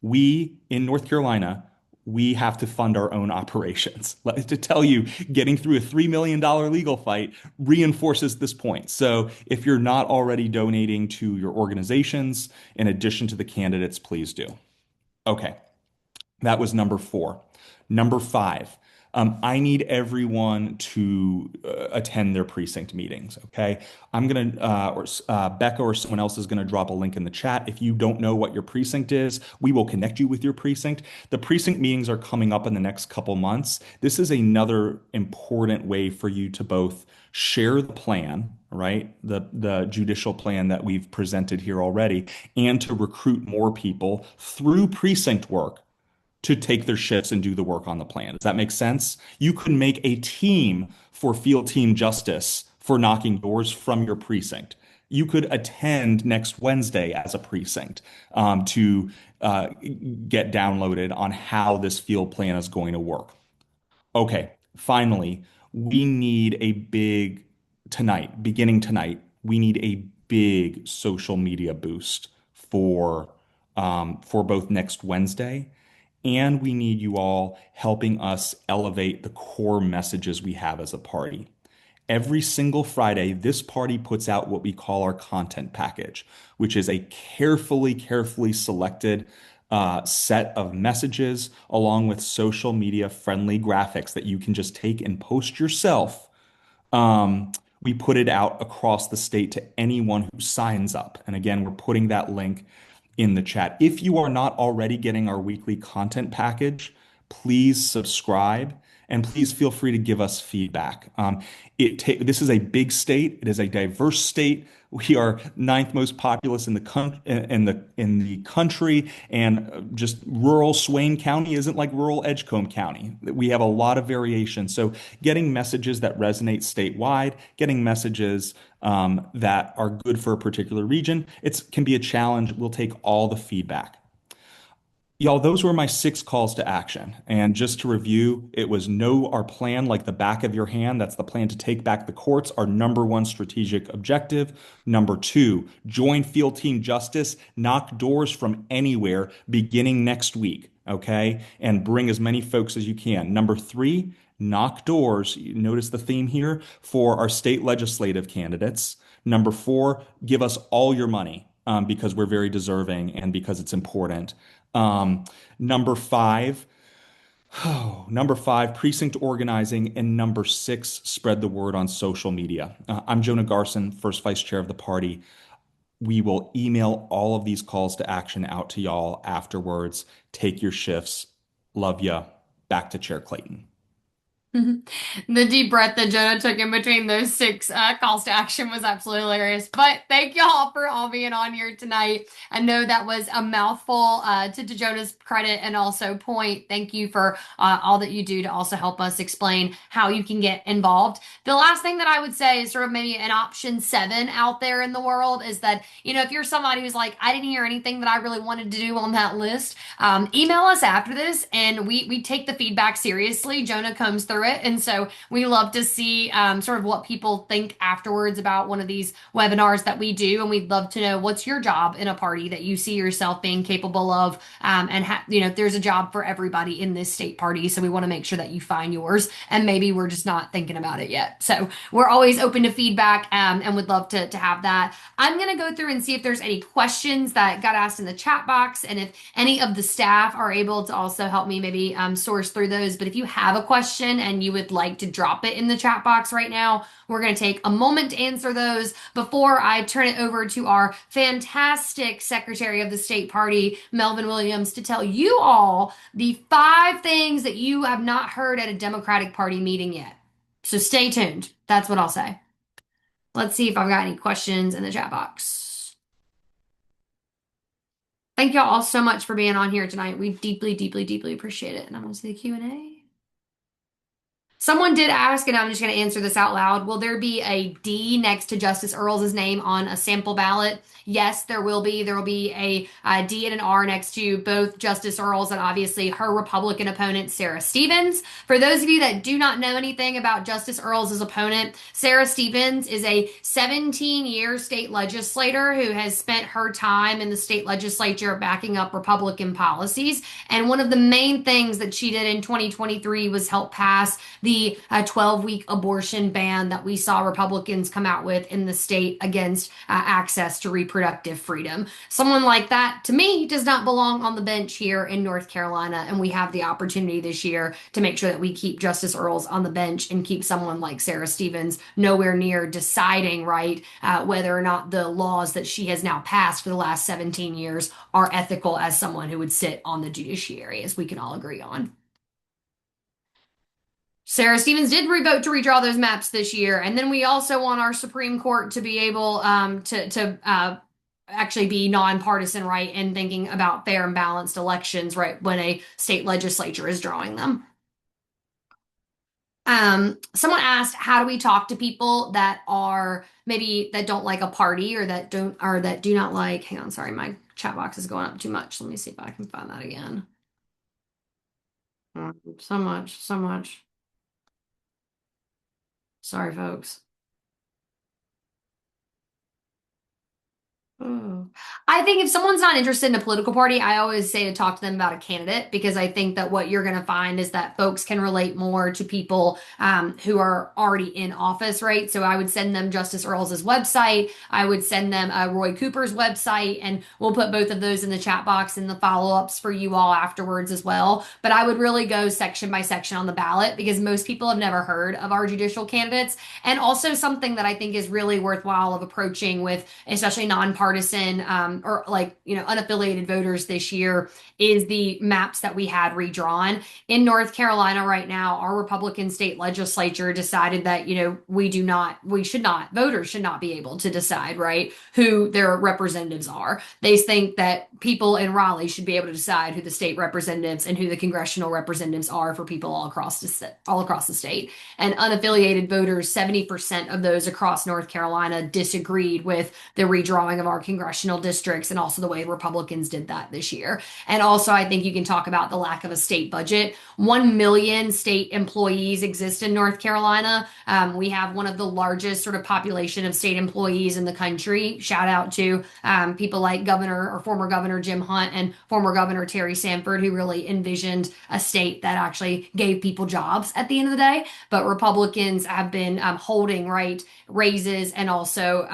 We in North Carolina, we have to fund our own operations. To tell you, getting through a $3 million legal fight reinforces this point. So if you're not already donating to your organizations, in addition to the candidates, please do. Okay, that was number four. Number five, I need everyone to attend their precinct meetings, okay? I'm going to, Becca or someone else is going to drop a link in the chat. If you don't know what your precinct is, we will connect you with your precinct. The precinct meetings are coming up in the next couple months. This is another important way for you to both share the plan, right? The judicial plan that we've presented here already, and to recruit more people through precinct work to take their shifts and do the work on the plan. Does that make sense? You could make a team for Field Team Justice for knocking doors from your precinct. You could attend next Wednesday as a precinct to get downloaded on how this field plan is going to work. Okay, finally, we need beginning tonight, we need a big social media boost for both next Wednesday. And we need you all helping us elevate the core messages we have as a party. Every single Friday, this party puts out what we call our content package, which is a carefully selected set of messages along with social media friendly graphics that you can just take and post yourself. We put it out across the state to anyone who signs up. And again, we're putting that link in the chat. If you are not already getting our weekly content package, please subscribe and please feel free to give us feedback. This is a big state. It is a diverse state. We are ninth most populous in the country, and just rural Swain County isn't like rural Edgecombe County. We have a lot of variation. So getting messages that resonate statewide, getting messages that are good for a particular region. It can be a challenge. We'll take all the feedback. Y'all, those were my 6 calls to action. And just to review, it was know our plan like the back of your hand. That's the plan to take back the courts, our #1 strategic objective. #2, join Field Team Justice, knock doors from anywhere beginning next week, okay? And bring as many folks as you can. #3, knock doors. You notice the theme here for our state legislative candidates. #4, give us all your money because we're very deserving and because it's important. Um, number five, number 5, precinct organizing, and #6, spread the word on social media. I'm Jonah Garson, first vice chair of the party. We will email all of these calls to action out to y'all afterwards. Take your shifts. Love ya. Back to Chair Clayton. The deep breath that Jonah took in between those 6 calls to action was absolutely hilarious. But thank y'all for all being on here tonight. I know that was a mouthful to Jonah's credit and also point. Thank you for all that you do to also help us explain how you can get involved. The last thing that I would say is sort of maybe an option 7 out there in the world is that, if you're somebody who's like, I didn't hear anything that I really wanted to do on that list, email us after this and we take the feedback seriously. Jonah comes through it. And so we love to see sort of what people think afterwards about one of these webinars that we do. And we'd love to know what's your job in a party that you see yourself being capable of. There's a job for everybody in this state party. So we want to make sure that you find yours. And maybe we're just not thinking about it yet. So we're always open to feedback and would love to have that. I'm going to go through and see if there's any questions that got asked in the chat box. And if any of the staff are able to also help me maybe source through those. But if you have a question and you would like to drop it in the chat box right now, we're going to take a moment to answer those before I turn it over to our fantastic Secretary of the State Party, Melvin Williams, to tell you all the 5 things that you have not heard at a Democratic Party meeting yet. So stay tuned. That's what I'll say. Let's see if I've got any questions in the chat box. Thank y'all all so much for being on here tonight. We deeply, deeply, deeply appreciate it. And I'm going to see the Q&A. Someone did ask, and I'm just going to answer this out loud. Will there be a D next to Justice Earls' name on a sample ballot? Yes, there will be. There will be a D and an R next to both Justice Earls and obviously her Republican opponent, Sarah Stevens. For those of you that do not know anything about Justice Earls' opponent, Sarah Stevens is a 17-year state legislator who has spent her time in the state legislature backing up Republican policies. And one of the main things that she did in 2023 was help pass the 12-week abortion ban that we saw Republicans come out with in the state against access to reproductive freedom. Someone like that, to me, does not belong on the bench here in North Carolina, and we have the opportunity this year to make sure that we keep Justice Earls on the bench and keep someone like Sarah Stevens nowhere near deciding, whether or not the laws that she has now passed for the last 17 years are ethical as someone who would sit on the judiciary, as we can all agree on. Sarah Stevens did vote to redraw those maps this year. And then we also want our Supreme Court to be able to actually be nonpartisan, in thinking about fair and balanced elections, when a state legislature is drawing them. Someone asked, how do we talk to people that are that don't like a party or that do not like, hang on, sorry, my chat box is going up too much. Let me see if I can find that again. So much. Sorry, folks. I think if someone's not interested in a political party, I always say to talk to them about a candidate, because I think that what you're going to find is that folks can relate more to people who are already in office, right? So I would send them Justice Earls' website. I would send them Roy Cooper's website, and we'll put both of those in the chat box and the follow-ups for you all afterwards as well. But I would really go section by section on the ballot, because most people have never heard of our judicial candidates. And also something that I think is really worthwhile of approaching with, especially nonpartisan partisan or like, unaffiliated voters this year is the maps that we had redrawn. In North Carolina right now, our Republican state legislature decided that, voters should not be able to decide, right, who their representatives are. They think that people in Raleigh should be able to decide who the state representatives and who the congressional representatives are for people all across the state. And unaffiliated voters, 70% of those across North Carolina disagreed with the redrawing of our congressional districts and also the way Republicans did that this year. And also, I think you can talk about the lack of a state budget. 1 million state employees exist in North Carolina. We have one of the largest sort of population of state employees in the country. Shout out to people like Governor or former Governor Jim Hunt and former Governor Terry Sanford, who really envisioned a state that actually gave people jobs at the end of the day. But Republicans have been holding raises and also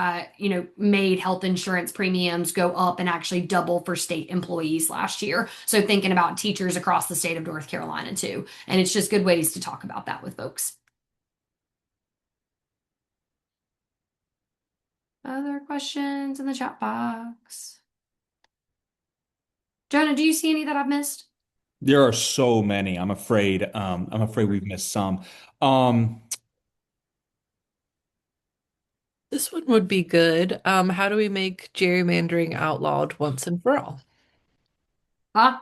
made health insurance premiums go up and actually double for state employees last year. So thinking about teachers across the state of North Carolina too. And it's just good ways to talk about that with folks. Other questions in the chat box? Jonah, do you see any that I've missed? There are so many. I'm afraid. We've missed some. Um, This one would be good. How do we make gerrymandering outlawed once and for all? Huh?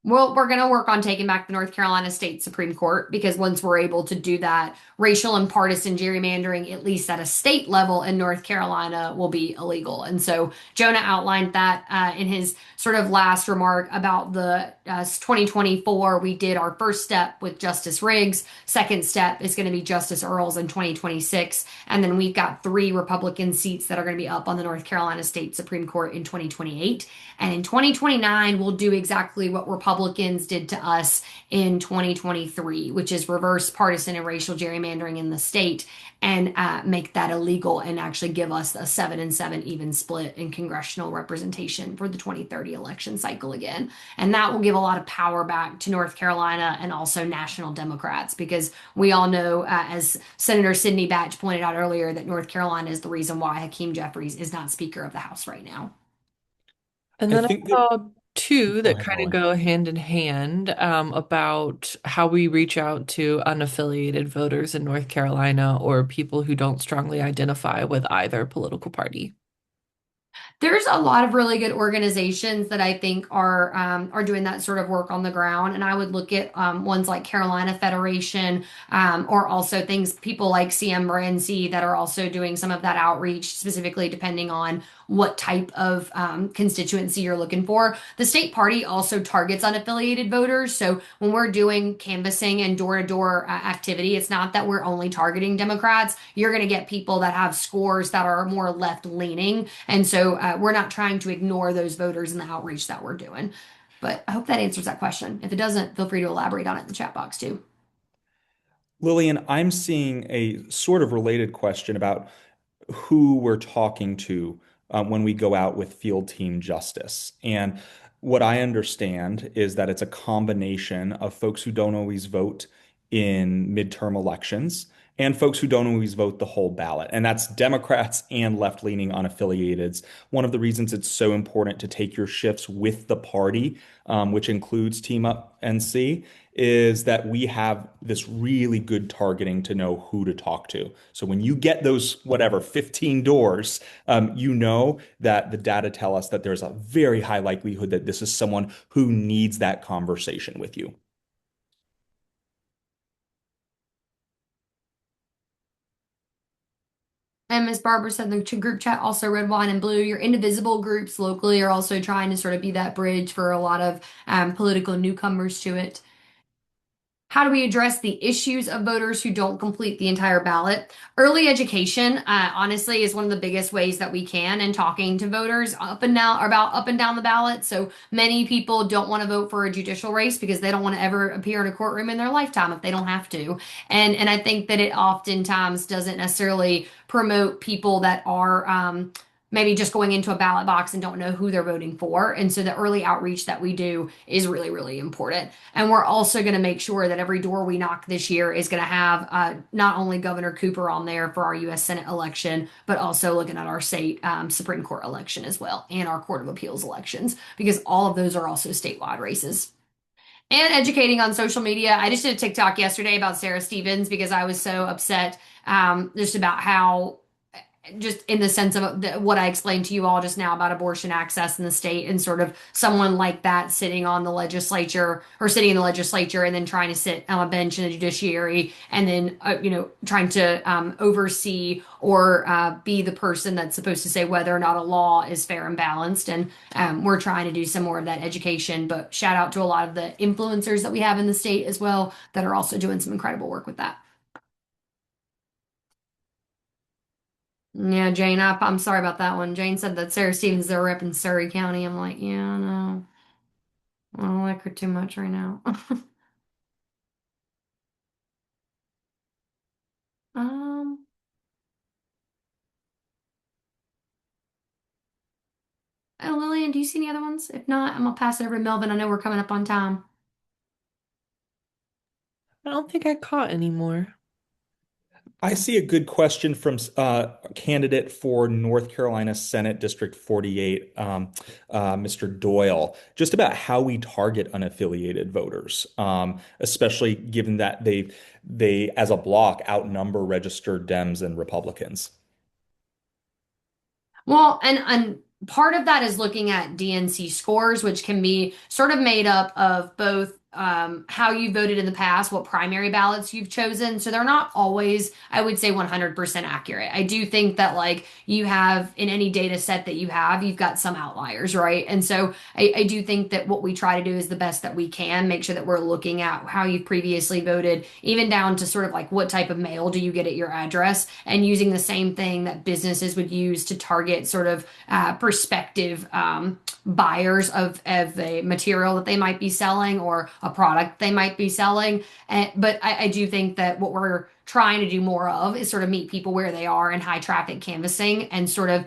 Well, we're going to work on taking back the North Carolina State Supreme Court because once we're able to do that, racial and partisan gerrymandering, at least at a state level in North Carolina, will be illegal. And so Jonah outlined that in his sort of last remark about the 2024. We did our first step with Justice Riggs. Second step is going to be Justice Earls in 2026. And then we've got 3 Republican seats that are going to be up on the North Carolina State Supreme Court in 2028. And in 2029, we'll do exactly what Republicans did to us in 2023, which is reverse partisan and racial gerrymandering in the state and make that illegal and actually give us a 7-7 even split in congressional representation for the 2030 election cycle again. And that will give a lot of power back to North Carolina and also national Democrats, because we all know, as Senator Sidney Batch pointed out earlier, that North Carolina is the reason why Hakeem Jeffries is not Speaker of the House right now. And I then I think that. saw two Go that ahead, kind of Lily. go hand in hand about how we reach out to unaffiliated voters in North Carolina or people who don't strongly identify with either political party. There's a lot of really good organizations that I think are doing that sort of work on the ground, and I would look at ones like Carolina Federation, or also people like CMRNC that are also doing some of that outreach, specifically depending on what type of constituency you're looking for. The state party also targets unaffiliated voters, so when we're doing canvassing and door-to-door activity, it's not that we're only targeting Democrats. You're going to get people that have scores that are more left-leaning, and so we're not trying to ignore those voters in the outreach that we're doing. But I hope that answers that question. If it doesn't, feel free to elaborate on it in the chat box too. Lillian, I'm seeing a sort of related question about who we're talking to when we go out with field team justice. And what I understand is that it's a combination of folks who don't always vote in midterm elections and folks who don't always vote the whole ballot. And that's Democrats and left-leaning unaffiliateds. One of the reasons it's so important to take your shifts with the party, which includes Team Up NC, is that we have this really good targeting to know who to talk to. So when you get those, 15 doors, you know that the data tell us that there's a very high likelihood that this is someone who needs that conversation with you. And Ms. Barbara said in the group chat, also red, wine, and blue. Your indivisible groups locally are also trying to sort of be that bridge for a lot of political newcomers to it. How do we address the issues of voters who don't complete the entire ballot? Early education, honestly, is one of the biggest ways that we can in talking to voters up and down the ballot. So many people don't want to vote for a judicial race because they don't want to ever appear in a courtroom in their lifetime if they don't have to. And I think that it oftentimes doesn't necessarily promote people that are maybe just going into a ballot box and don't know who they're voting for. And so the early outreach that we do is really, really important. And we're also going to make sure that every door we knock this year is going to have not only Governor Cooper on there for our U.S. Senate election, but also looking at our state Supreme Court election as well and our Court of Appeals elections, because all of those are also statewide races. And educating on social media. I just did a TikTok yesterday about Sarah Stevens because I was so upset just about how just in the sense of what I explained to you all just now about abortion access in the state and sort of someone like that sitting on the legislature or sitting in the legislature and then trying to sit on a bench in the judiciary and then, trying to oversee or be the person that's supposed to say whether or not a law is fair and balanced. And we're trying to do some more of that education, but shout out to a lot of the influencers that we have in the state as well that are also doing some incredible work with that. Yeah, Jane, I'm sorry about that one. Jane said that Sarah Stevens is a rep in Surrey County. I'm like, yeah, no, I don't like her too much right now. Um, oh, Lillian, do you see any other ones? If not, I'm gonna pass it over to Melvin. I know we're coming up on time. I don't think I caught any more. I see a good question from a candidate for North Carolina Senate District 48, Mr. Doyle, just about how we target unaffiliated voters, especially given that they as a block outnumber registered Dems and Republicans. Well, and part of that is looking at DNC scores, which can be sort of made up of both how you voted in the past, what primary ballots you've chosen. So they're not always, I would say, 100% accurate. I do think that like you have in any data set that you have, you've got some outliers, right? And so I do think that what we try to do is the best that we can, make sure that we're looking at how you've previously voted, even down to sort of like what type of mail do you get at your address, and using the same thing that businesses would use to target sort of prospective buyers of a material that they might be selling or a product they might be selling. But I do think that what we're trying to do more of is sort of meet people where they are in high traffic canvassing and sort of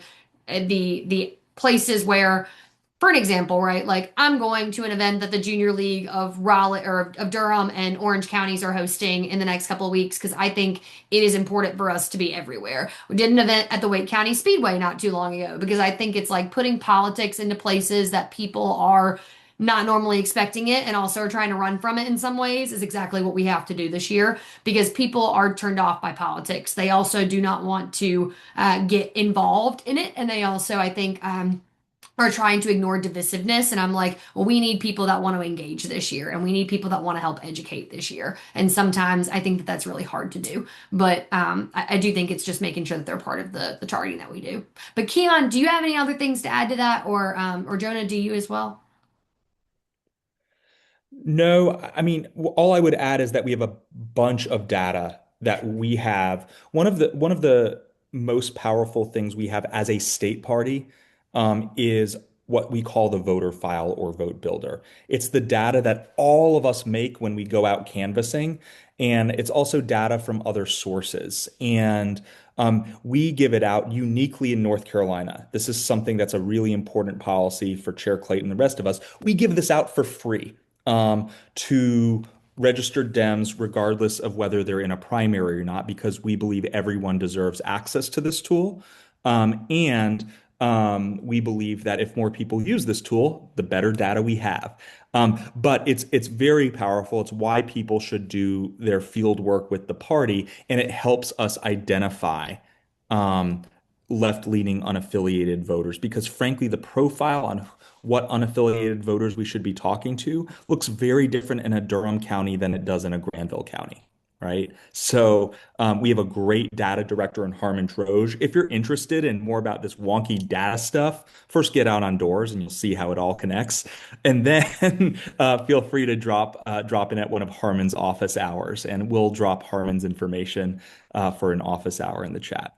the places where, for an example, right? Like I'm going to an event that the Junior League of Raleigh or of Durham and Orange counties are hosting in the next couple of weeks because I think it is important for us to be everywhere. We did an event at the Wake County Speedway not too long ago because I think it's like putting politics into places that people are not normally expecting it and also are trying to run from it in some ways is exactly what we have to do this year because people are turned off by politics. They also do not want to get involved in it. And they also, I think, are trying to ignore divisiveness. And I'm like, well, we need people that want to engage this year and we need people that want to help educate this year. And sometimes I think that that's really hard to do. But I do think it's just making sure that they're part of the targeting that we do. But Keon, do you have any other things to add to that? Or Jonah, do you as well? No, I mean, all I would add is that we have a bunch of data that we have. One of the most powerful things we have as a state party is what we call the voter file or vote builder. It's the data that all of us make when we go out canvassing, and it's also data from other sources. And we give it out uniquely in North Carolina. This is something that's a really important policy for Chair Clayton and the rest of us. We give this out for free to registered Dems, regardless of whether they're in a primary or not, because we believe everyone deserves access to this tool. And we believe that if more people use this tool, the better data we have. But it's very powerful. It's why people should do their field work with the party, and it helps us identify um, left-leaning unaffiliated voters because, frankly, the profile on what unaffiliated voters we should be talking to looks very different in a Durham County than it does in a Granville County, right? So we have a great data director in Harmon Troge. If you're interested in more about this wonky data stuff, first get out on doors and you'll see how it all connects. And then feel free to drop in at one of Harmon's office hours, and we'll drop Harmon's information for an office hour in the chat.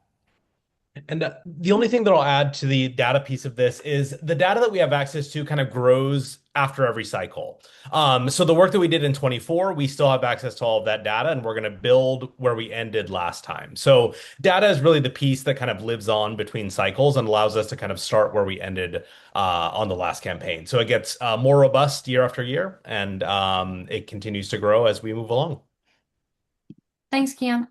And the only thing that I'll add to the data piece of this is the data that we have access to kind of grows after every cycle. So the work that we did in 24, we still have access to all of that data, and we're going to build where we ended last time. So data is really the piece that kind of lives on between cycles and allows us to kind of start where we ended on the last campaign. So it gets more robust year after year, and it continues to grow as we move along. Thanks, Cam.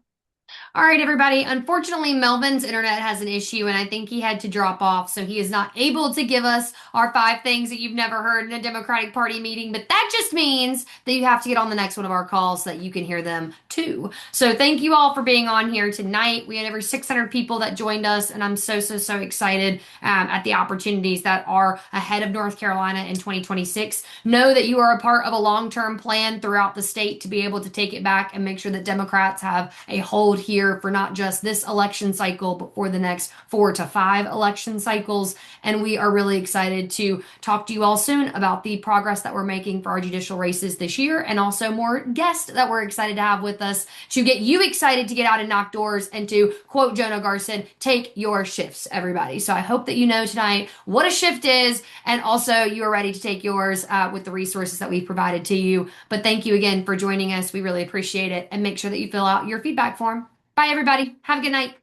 All right, everybody. Unfortunately, Melvin's internet has an issue, and I think he had to drop off, so he is not able to give us our 5 things that you've never heard in a Democratic Party meeting. But that just means that you have to get on the next one of our calls so that you can hear them too. So thank you all for being on here tonight. We had over 600 people that joined us, and I'm so excited at the opportunities that are ahead of North Carolina in 2026. Know that you are a part of a long-term plan throughout the state to be able to take it back and make sure that Democrats have a hold here for not just this election cycle, but for the next 4 to 5 election cycles. And we are really excited to talk to you all soon about the progress that we're making for our judicial races this year, and also more guests that we're excited to have with us to get you excited to get out and knock doors and to quote Jonah Garson, take your shifts, everybody. So I hope that you know tonight what a shift is, and also you are ready to take yours with the resources that we've provided to you. But thank you again for joining us. We really appreciate it, and make sure that you fill out your feedback form. Bye, everybody. Have a good night.